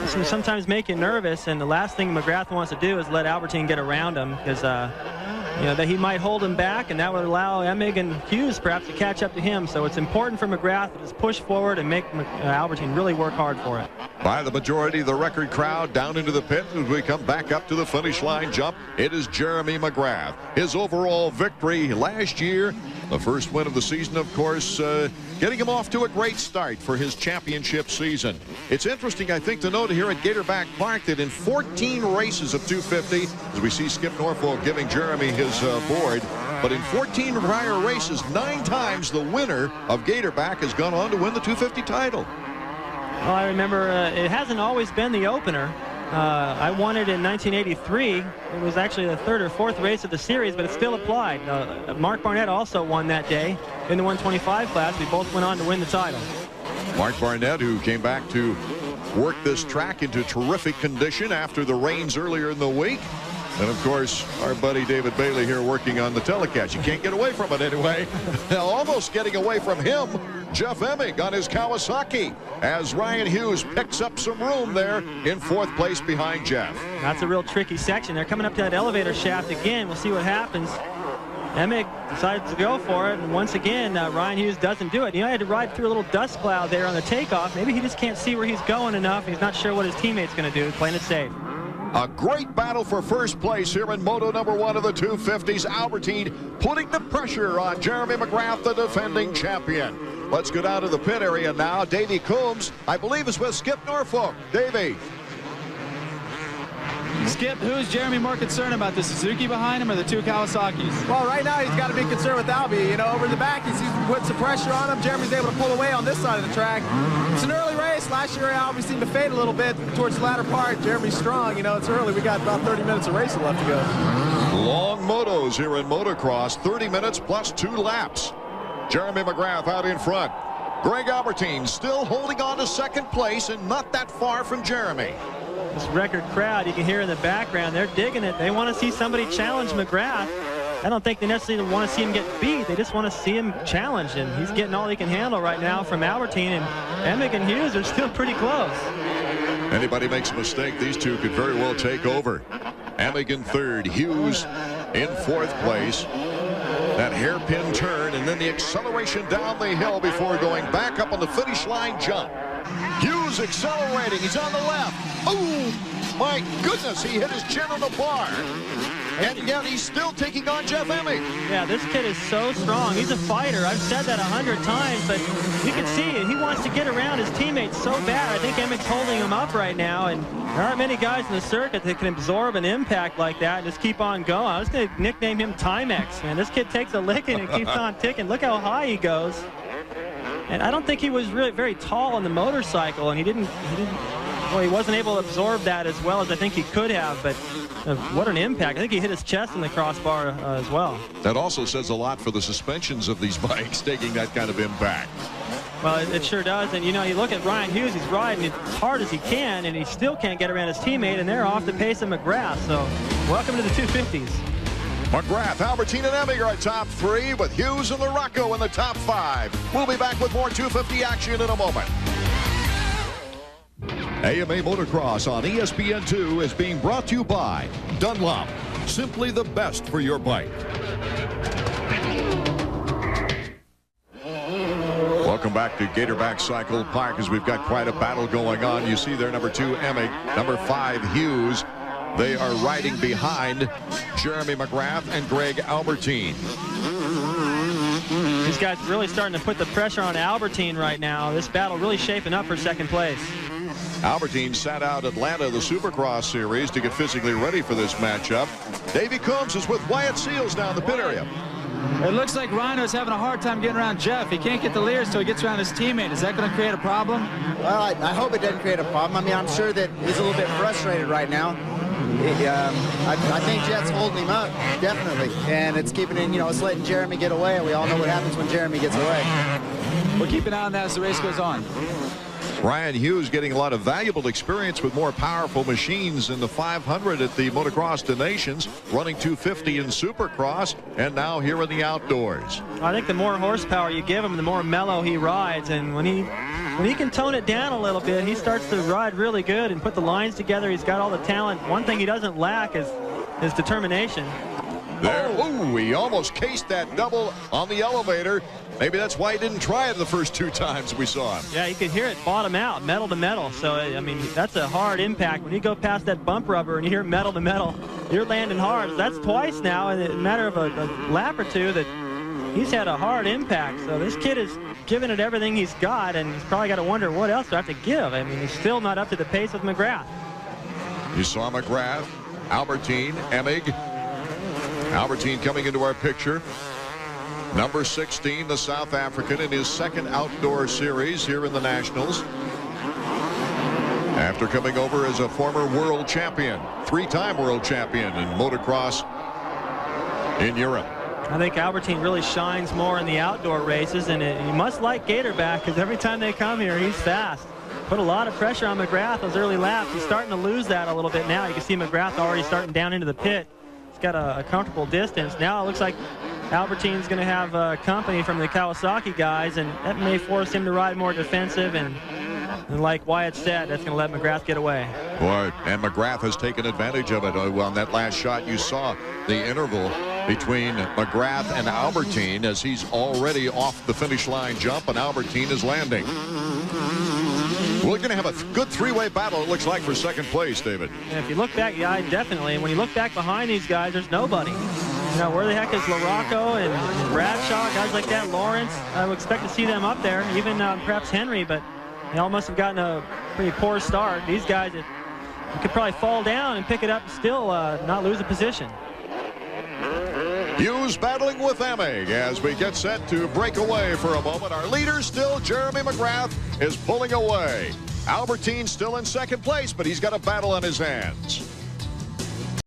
sometimes make you nervous, and the last thing McGrath wants to do is let Albertine get around him, because you know, that he might hold him back, and that would allow Emig and Hughes perhaps to catch up to him. So it's important for McGrath to just push forward and make Albertine really work hard for it. By the majority of the record crowd down into the pit as we come back up to the finish line jump. It is Jeremy McGrath. His overall victory last year, the first win of the season, of course, getting him off to a great start for his championship season. It's interesting, I think, to note here at Gatorback Park that in 14 races of 250, as we see Skip Norfolk giving Jeremy his board, but in 14 prior races, 9 times the winner of Gatorback has gone on to win the 250 title. Well, I remember it hasn't always been the opener. I won it in 1983. It was actually the 3rd or 4th race of the series, but it still applied. Mark Barnett also won that day in the 125 class. We both went on to win the title. Mark Barnett, who came back to work this track into terrific condition after the rains earlier in the week. And, of course, our buddy David Bailey here working on the telecast. You can't get away from it anyway. Almost getting away from him, Jeff Emig on his Kawasaki, as Ryan Hughes picks up some room there in 4th place behind Jeff. That's a real tricky section. They're coming up to that elevator shaft again. We'll see what happens. Emig decides to go for it, and once again, Ryan Hughes doesn't do it. You know, he had to ride through a little dust cloud there on the takeoff. Maybe he just can't see where he's going enough. He's not sure what his teammate's going to do. He's playing it safe. A great battle for first place here in Moto number 1 of the 250s. Albertine putting the pressure on Jeremy McGrath, the defending champion. Let's go down to the pit area now. Davey Coombs, I believe, is with Skip Norfolk. Davey. Skip, who's Jeremy more concerned about, the Suzuki behind him or the 2 Kawasaki's? Well, right now he's got to be concerned with Albie. You know, over the back, he's put some pressure on him. Jeremy's able to pull away on this side of the track. It's an early race. Last year, Albie seemed to fade a little bit towards the latter part. Jeremy's strong. You know, it's early. We got about 30 minutes of racing left to go. Long motos here in motocross, 30 minutes plus 2 laps. Jeremy McGrath out in front. Greg Albertine still holding on to 2nd place and not that far from Jeremy. This record crowd, you can hear in the background, they're digging it. They want to see somebody challenge McGrath. I don't think they necessarily want to see him get beat. They just want to see him challenged, and he's getting all he can handle right now from Albertine, and Emig and Hughes are still pretty close. Anybody makes a mistake, these two could very well take over. Emig in 3rd, Hughes in 4th place. That hairpin turn and then the acceleration down the hill before going back up on the finish line jump. Hughes accelerating. He's on the left. Oh, my goodness. He hit his chin on the bar. And yet he's still taking on Jeff Emig. Yeah, this kid is so strong. He's a fighter. I've said that 100 times, but you can see it. He wants to get around his teammates so bad. I think Emig's holding him up right now, and there aren't many guys in the circuit that can absorb an impact like that and just keep on going. I was going to nickname him Timex, man. This kid takes a licking and keeps on ticking. Look how high he goes. And I don't think he was really very tall on the motorcycle, and well, he wasn't able to absorb that as well as I think he could have, but what an impact. I think he hit his chest in the crossbar as well. That also says a lot for the suspensions of these bikes, taking that kind of impact. Well, it sure does. And, you know, you look at Ryan Hughes, he's riding as hard as he can, and he still can't get around his teammate, and they're off the pace of McGrath. So, welcome to the 250s. McGrath, Albertine, and Emig are at top 3, with Hughes and the Rocco in the top 5. We'll be back with more 250 action in a moment. AMA Motocross on ESPN2 is being brought to you by Dunlop. Simply the best for your bike. Welcome back to Gatorback Cycle Park as we've got quite a battle going on. You see there number 2, Emig, number 5, Hughes. They are riding behind Jeremy McGrath and Greg Albertine. These guys really starting to put the pressure on Albertine right now. This battle really shaping up for 2nd place. Albertine sat out Atlanta, the Supercross Series, to get physically ready for this matchup. Davey Coombs is with Wyatt Seals down the pit area. It looks like Rhino's having a hard time getting around Jeff. He can't get the lead until he gets around his teammate. Is that going to create a problem? Well, I hope it doesn't create a problem. I mean, I'm sure that he's a little bit frustrated right now. I think Jeff's holding him up, definitely. And it's keeping him, you know, it's letting Jeremy get away. We all know what happens when Jeremy gets away. We'll keep an eye on that as the race goes on. Ryan Hughes getting a lot of valuable experience with more powerful machines in the 500 at the Motocross des Nations, running 250 in Supercross, and now here in the outdoors. I think the more horsepower you give him, the more mellow he rides, and when he can tone it down a little bit, he starts to ride really good and put the lines together. He's got all the talent. One thing he doesn't lack is his determination. There, ooh, he almost cased that double on the elevator. Maybe that's why he didn't try it the first 2 times we saw him. Yeah, you could hear it bottom out, metal to metal. So, I mean, that's a hard impact. When you go past that bump rubber and you hear metal to metal, you're landing hard. That's twice now in a matter of a lap or two that he's had a hard impact. So this kid is giving it everything he's got, and he's probably got to wonder what else do I have to give. I mean, he's still not up to the pace of McGrath. You saw McGrath, Albertine, Emig. Albertine coming into our picture. Number 16, the South African, in his second outdoor series here in the Nationals. After coming over as a former world champion, 3-time world champion in motocross in Europe. I think Albertine really shines more in the outdoor races, and you must like Gatorback, because every time they come here, he's fast. Put a lot of pressure on McGrath those early laps. He's starting to lose that a little bit now. You can see McGrath already starting down into the pit. He's got a comfortable distance. Now it looks like Albertine's going to have company from the Kawasaki guys, and that may force him to ride more defensive, and like Wyatt said, that's going to let McGrath get away. Boy, and McGrath has taken advantage of it. On that last shot, you saw the interval between McGrath and Albertine as he's already off the finish line jump, and Albertine is landing. We're going to have a good 3-way battle, it looks like, for second place, David. And if you look back, yeah, definitely. And when you look back behind these guys, there's nobody. You know, where the heck is LaRocco and Bradshaw, guys like that, Lawrence? I would expect to see them up there, even perhaps Henry, but they all must have gotten a pretty poor start. These guys, you could probably fall down and pick it up and still not lose a position. Hughes battling with Emig as we get set to break away for a moment. Our leader still, Jeremy McGrath, is pulling away. Albertine still in second place, but he's got a battle on his hands.